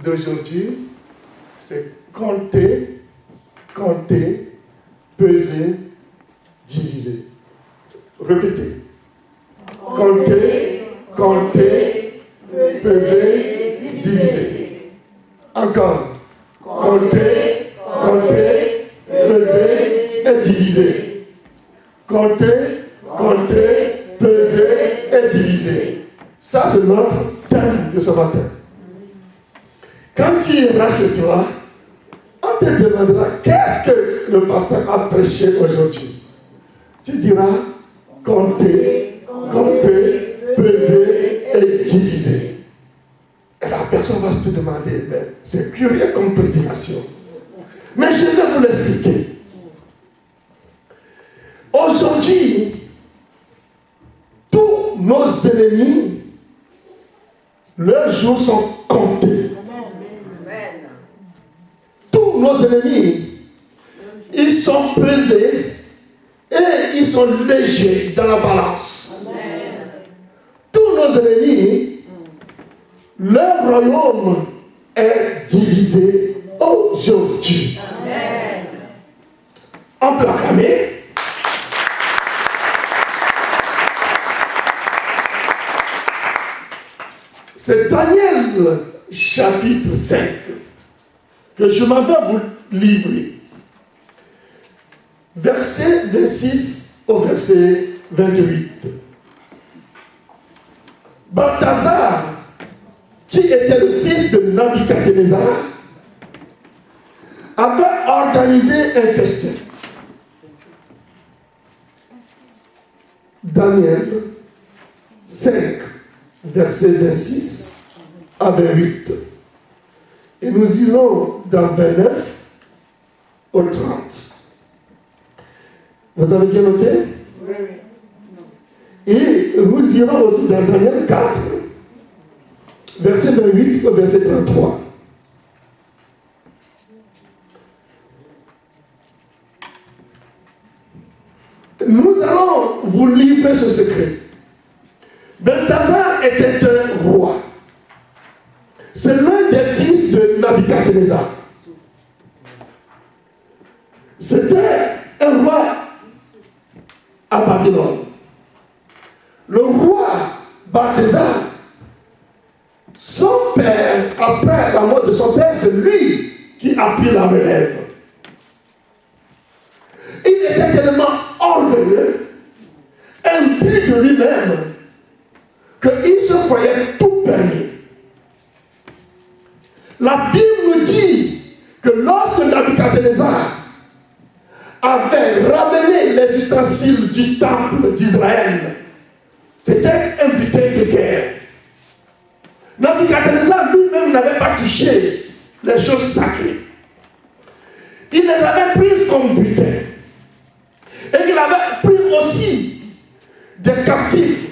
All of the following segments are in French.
d'aujourd'hui, c'est compter, peser, diviser. Répétez. Compter, peser, diviser. Encore. Compter, peser et diviser. Compter, peser et diviser. Ça, c'est notre thème de ce matin. Quand tu iras chez toi, on te demandera qu'est-ce que le pasteur a prêché aujourd'hui. Tu diras compter, peser et diviser. Et la personne va se demander, mais c'est curieux comme prédication. Mais je vais vous l'expliquer. Aujourd'hui, tous nos ennemis, leurs jours sont comptés. Tous nos ennemis, ils sont pesés et ils sont légers dans la balance. Tous nos ennemis, leur royaume est divisé aujourd'hui. On peut acclamer. C'est Daniel chapitre 5 que je m'en vais vous livrer. Verset 26 au verset 28. Balthazar, qui était le fils de Nabuchodonosor, avait organisé un festin. Daniel 5, verset 26 à 28. Et nous irons dans 29 au 30. Vous avez bien noté? Oui. Et nous irons aussi dans Daniel 4, verset 28 au verset 33. Nous allons vous livrer ce secret. Balthazar était un roi. C'est l'un des fils de Nabuchodonosor. C'était un roi à Babylone. Le roi Balthazar, son père, après la mort de son père, c'est lui qui a pris la relève. Il était tellement orgueilleux, imbu de lui-même, qu'il se croyait tout permis. La Bible nous dit que lorsque Nabuchodonosor avait ramené les ustensiles du temple d'Israël, c'était un butin de guerre. Nabuchodonosor lui-même n'avait pas touché les choses sacrées. Il les avait prises comme butin. Et il avait pris aussi des captifs,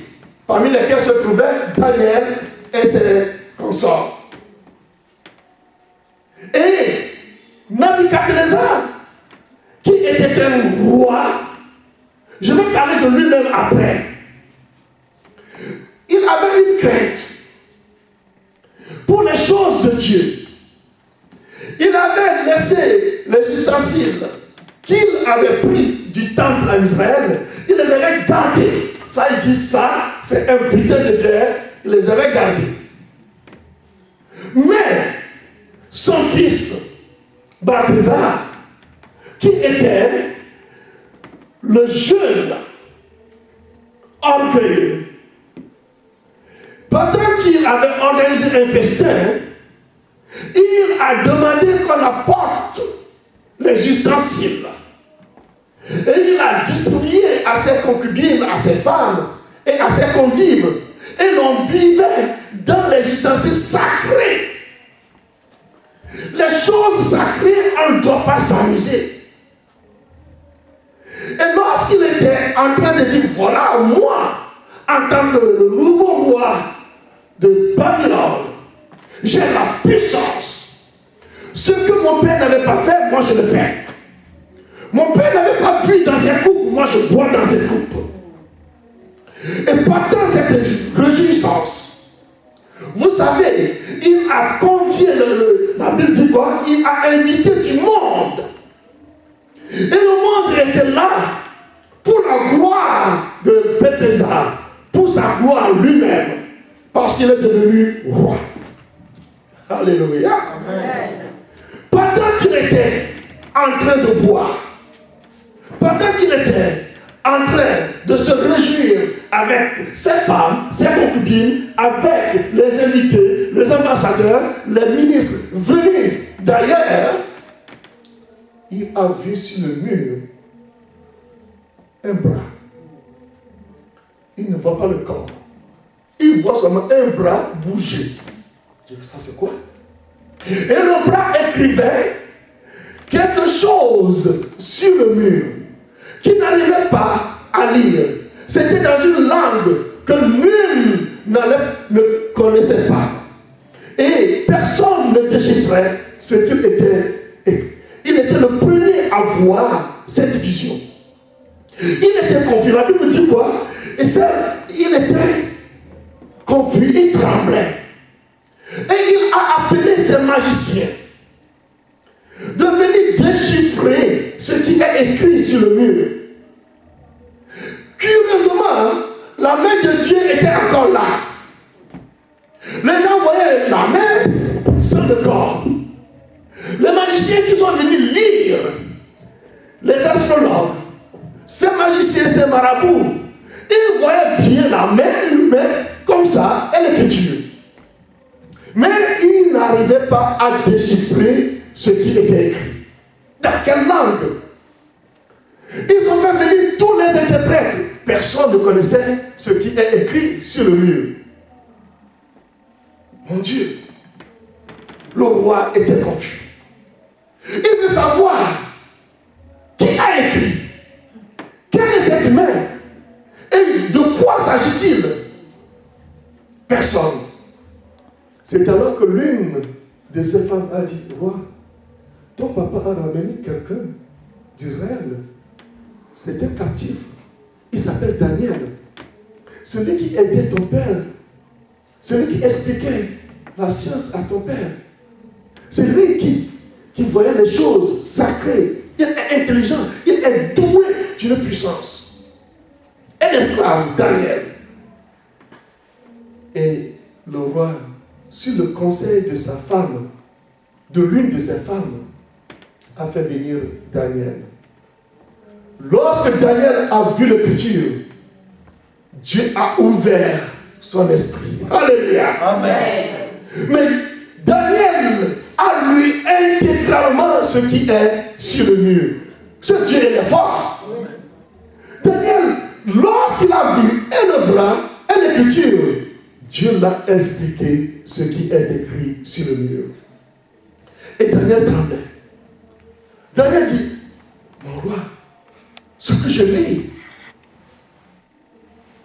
parmi lesquels se trouvaient Daniel et ses consorts. Et Nabuchodonosor, qui était un roi, je vais parler de lui-même après. Il avait une crainte pour les choses de Dieu. Il avait laissé les ustensiles qu'il avait pris du temple à Israël, il les avait gardés. Ça, il dit ça, c'est un butin de guerre, il les avait gardés. Mais son fils, Balthazar, qui était le jeune orgueilleux, pendant qu'il avait organisé un festin, il a demandé qu'on apporte les ustensiles. Et il a distribué à ses concubines, à ses femmes et à ses convives. Et l'on buvait dans les ustensiles sacrés. Les choses sacrées, on ne doit pas s'amuser. Et lorsqu'il était en train de dire, voilà, moi, en tant que le nouveau roi de Babylone, j'ai la puissance. Ce que mon père n'avait pas fait, moi je le fais. Mon père n'avait pas bu dans ses coupes, moi je bois dans ses coupes. Et pendant cette réjouissance, vous savez, il a convié, la Bible dit quoi? Il a invité du monde. Et le monde était là pour la gloire de Bethesda, pour sa gloire lui-même, parce qu'il est devenu roi. Alléluia. Amen. Pendant qu'il était en train de boire, pendant qu'il était en train de se réjouir avec ses femmes, ses concubines, avec les invités, les ambassadeurs, les ministres venus d'ailleurs, il a vu sur le mur un bras. Il ne voit pas le corps. Il voit seulement un bras bouger. Ça c'est quoi? Et le bras écrivait quelque chose sur le mur qui n'arrivait pas à lire. C'était dans une langue que nul ne connaissait pas. Et personne ne déchiffrait ce qu'il était écrit. Il était le premier à voir cette vision. Il était confus. La Bible me dit quoi? Et ça, il était confus, il tremblait. Et il a appelé ses magiciens de venir déchiffrer ce qui est écrit sur le mur. Curieusement, la main de Dieu était encore là. Les gens voyaient la main sans le corps. Les magiciens qui sont venus lire, les astrologues, ces magiciens, ces marabouts, ils voyaient bien la main humaine comme ça et l'écriture. Mais ils n'arrivaient pas à déchiffrer ce qui était écrit. Dans quelle langue? Ils ont fait venir tous les interprètes. Personne ne connaissait ce qui est écrit sur le mur. Mon Dieu, le roi était confus. Il veut savoir qui a écrit, quelle est cette main et de quoi s'agit-il? Personne. C'est alors que l'une de ces femmes a dit, roi, ton papa a ramené quelqu'un d'Israël. C'était captif. Il s'appelle Daniel. Celui qui aidait ton père. Celui qui expliquait la science à ton père. C'est lui qui voyait les choses sacrées. Il est intelligent. Il est doué d'une puissance. Un esclave, Daniel. Et le roi, sur le conseil de sa femme, de l'une de ses femmes, a fait venir Daniel. Lorsque Daniel a vu l'écriture, Dieu a ouvert son esprit. Alléluia. Amen. Mais Daniel a lu intégralement ce qui est sur le mur. Ce Dieu il est fort. Daniel, lorsqu'il a vu et le bras et l'écriture, Dieu l'a expliqué ce qui est écrit sur le mur. Et Daniel tremblait. Daniel dit, mon roi, ce que je lis,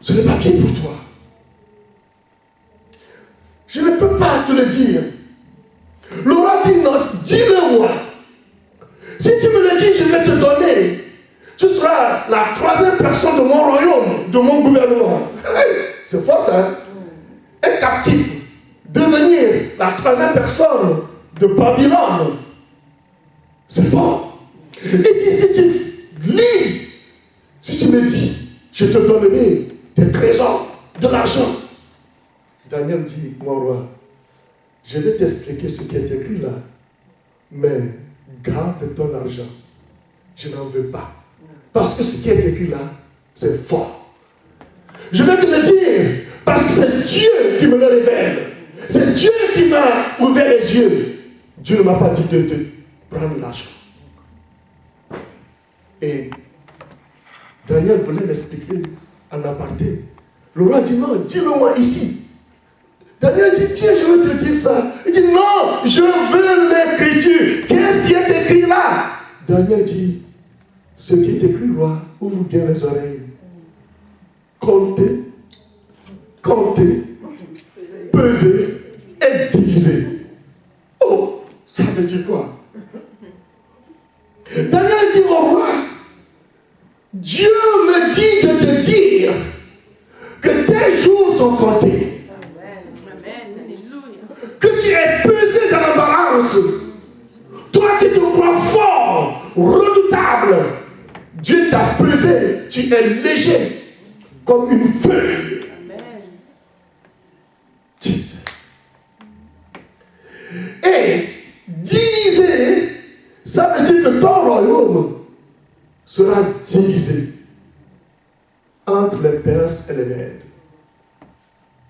ce n'est pas bien pour toi. Je ne peux pas te le dire. Le roi dit non, dis-le-moi. Si tu me le dis, je vais te donner. Tu seras la troisième personne de mon royaume, de mon gouvernement. C'est fort ça. Un captif, devenir la troisième personne de Babylone. C'est fort. Il dit, si tu lis, si tu me dis, je te donnerai des trésors, de l'argent. Daniel dit, mon roi, je vais t'expliquer ce qui est écrit là, mais garde ton argent. Je n'en veux pas. Parce que ce qui est écrit là, c'est fort. Je vais te le dire, parce que c'est Dieu qui me le révèle. C'est Dieu qui m'a ouvert les yeux. Dieu ne m'a pas dit de te prendre l'argent. Et Daniel voulait l'expliquer en aparté. Le roi dit non, dis-le-moi ici. Daniel dit, viens, je veux te dire ça. Il dit, non, je veux l'écriture. Qu'est-ce qui est écrit là? Daniel dit, ce qui est écrit, roi, ouvre bien les oreilles. Comptez, peser et diviser. Oh, ça veut dire quoi? Daniel dit au roi, Dieu me dit de te dire que tes jours sont comptés. Que tu redoutable. Dieu t'a pesé, tu es léger comme une feuille. Et diviser, ça veut dire que ton royaume sera divisé entre les Perses et les Mèdes.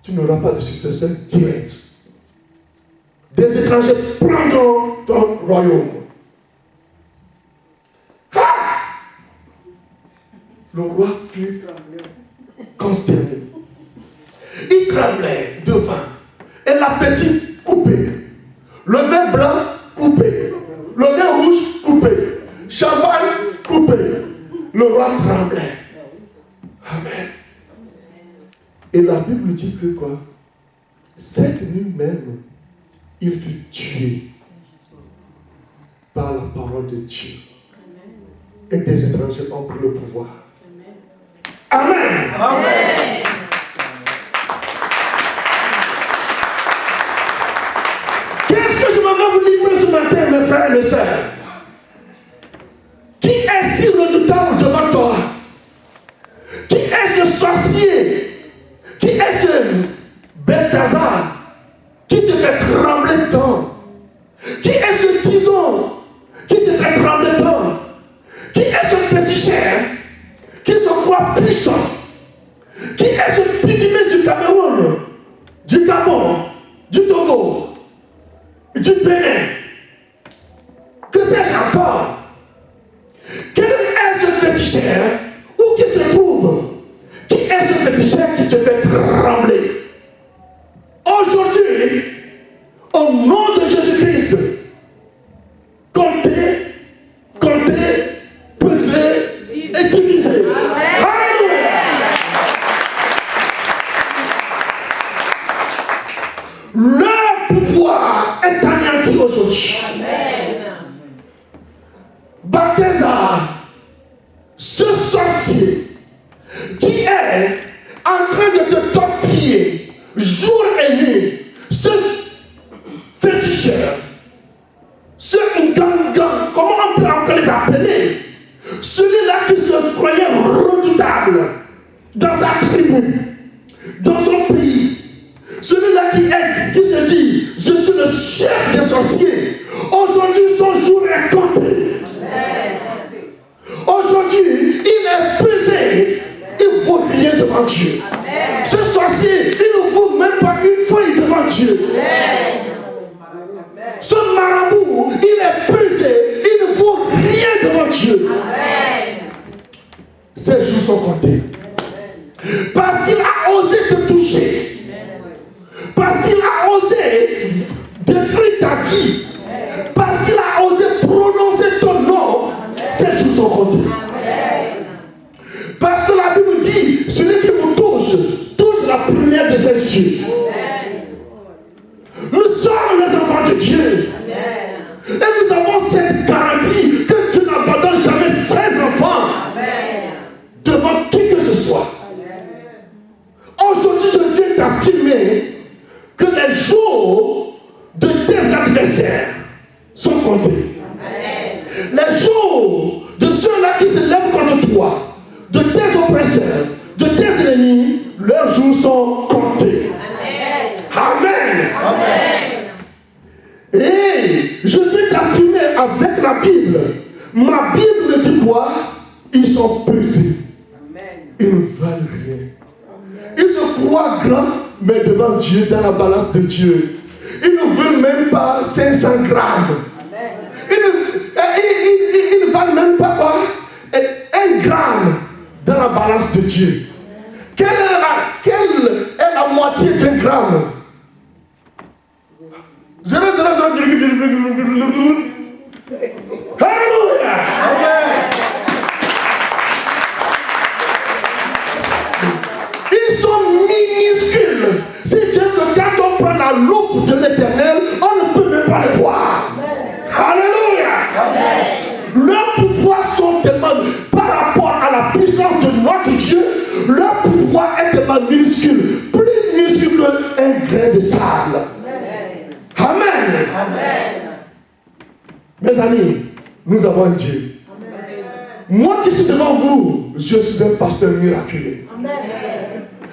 Tu n'auras pas de successeur direct. Des étrangers prendront ton royaume. Ah! Le roi fut consterné. Il tremblait devant. Et l'appétit coupé. Le vin blanc coupé. Le vin rouge coupé. Champagne coupé. Le roi tremblait. Amen. Et la Bible dit que quoi? Cette nuit même, il fut tué par la parole de Dieu. Et des étrangers ont pris le pouvoir. Amen. Amen. Qu'est-ce que je m'en vais vous livrer ce matin, mes frères et mes sœurs? Qui est si redoutable devant toi? Qui est ce sorcier? Qui est ce Belthazar qui te fait trembler tant? Qui est ce tison qui te fait trembler tant? Qui est ce féticheur qui se croit puissant? Qui est ce pygmée du Cameroun, du Gabon, du Togo, du Bénin? Que sais-je encore? Quel est ce féticheur? Où qui se trouve? Qui est ce féticheur qui te fait trembler? Aujourd'hui, au nom de Jésus-Christ, comptez, pesez et divisez. Alléluia. Le pouvoir est anéanti aujourd'hui. Balthazar, ce sorcier qui est en train de te torpiller jour et nuit, ce féticheur, ce gang, comment on peut encore les appeler? Celui-là qui se croyait redoutable dans sa tribu, dans son pays, celui-là qui se dit, je suis le chef des sorciers. Aujourd'hui, son jour est compté. Aujourd'hui, il est pesé. Il ne vaut rien devant Dieu. Amen. Ce sorcier, il ne vaut même pas une feuille devant Dieu. Amen. Ce marabout, il est pesé. Il ne vaut rien devant Dieu. Amen. Ses jours sont comptés. Parce qu'il a osé te toucher. Parce qu'il a osé détruire ta vie. Parce qu'il a osé prononcer ton nom. Ses jours sont comptés. Parce que la Bible dit, celui qui vous touche la première de ses yeux. Nous sommes les enfants de Dieu. Et nous avons cette garantie que Dieu n'abandonne jamais ses enfants devant qui que ce soit. Aujourd'hui, je viens t'affirmer que les jours de tes adversaires sont comptés. Les jours de ceux-là qui se lèvent contre toi, de tes oppresseurs, de tes ennemis, leurs jours sont comptés. Amen. Amen. Et je vais t'affirmer avec la Bible. Ma Bible me dit quoi? Ils sont pesés. Ils ne valent rien. Ils se croient grands, mais devant Dieu, dans la balance de Dieu, ils ne veulent même pas 500 grammes. Ils ne valent même pas quoi? 1 gramme dans la balance de Dieu. Quelle est la moitié d'un gramme? 0,0. Alléluia. Ils sont minuscules. C'est bien que quand on prend la loupe de l'Éternel, on ne peut même pas les voir. Alléluia. Leurs pouvoirs sont tellement, par rapport à la puissance de notre Dieu, leur pouvoir est tellement minuscule, plus minuscule qu'un grain de sable. Amen. Amen. Mes amis, nous avons un Dieu. Moi qui suis devant vous, je suis un pasteur miraculeux.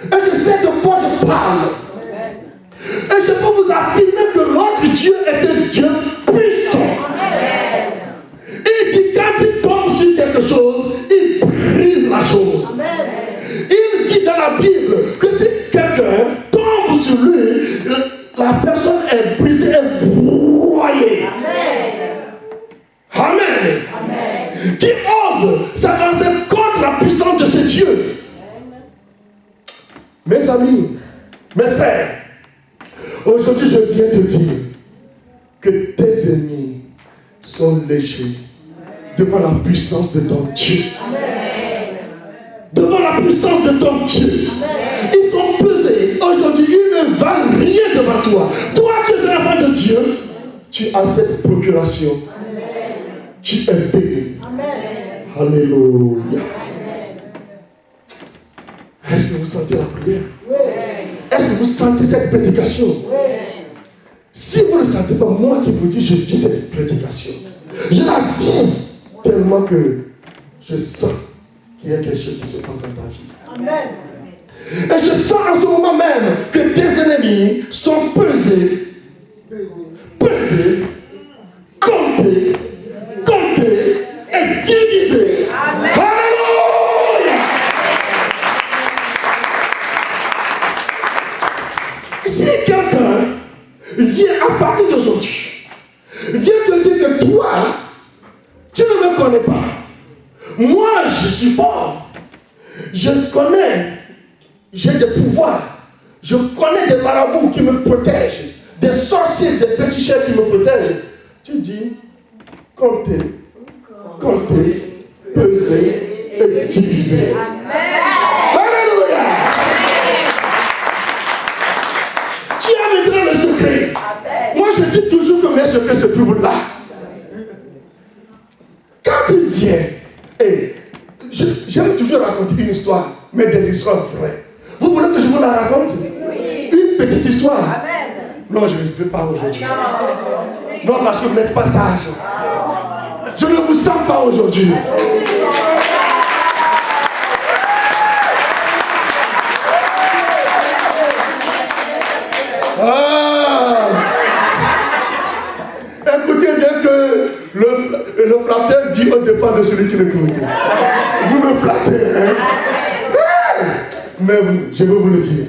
Et je sais de quoi je parle. Et je peux vous affirmer que notre Dieu est un Dieu puissant. Il dit quand il tombe sur quelque chose, il brise la chose. Il dit dans la Bible que si quelqu'un tombe sur lui, la personne est brisée et broyée. Amen. Amen. Qui ose s'avancer contre la puissance de ce Dieu. Mes amis, mes frères, aujourd'hui je viens te dire que tes ennemis sont légers devant la puissance de ton Dieu. Amen. Devant la puissance de ton Dieu. Amen. Ils sont pesés. Aujourd'hui, ils ne valent rien devant toi. Toi, tu es un enfant de Dieu. Tu as cette procuration. Amen. Tu es béni. Amen. Alléluia. Est-ce que vous sentez la prière? Oui. Est-ce que vous sentez cette prédication? Oui. Si vous ne le sentez pas, moi qui vous dis, je vis cette prédication. Je la vis tellement que je sens qu'il y a quelque chose qui se passe dans ta vie. Amen. Et je sens en ce moment même que tes ennemis sont pesés, comptés et divisés. Amen. Alléluia. Si quelqu'un vient à partir d'aujourd'hui, vient te dire que toi, tu ne me connais pas. Moi, je suis fort. Je connais. J'ai des pouvoirs. Je connais des marabouts qui me protègent. Des sorciers, des féticheurs qui me protègent. Tu dis, comptez, pesez et divisez. Alléluia. Tu as maintenant le secret. Moi, je dis toujours que mes secrets se trouvent là. Quand il vient, et j'aime toujours raconter une histoire, mais des histoires vraies. Vous voulez que je vous la raconte? Oui. Une petite histoire. Amen. Non, je ne veux pas aujourd'hui. Non, parce que vous n'êtes pas sage. Je ne vous sens pas aujourd'hui. Écoutez bien que le flatteur vit au départ de celui qui l'écoute. Vous me flattez, hein? Mais je veux vous le dire.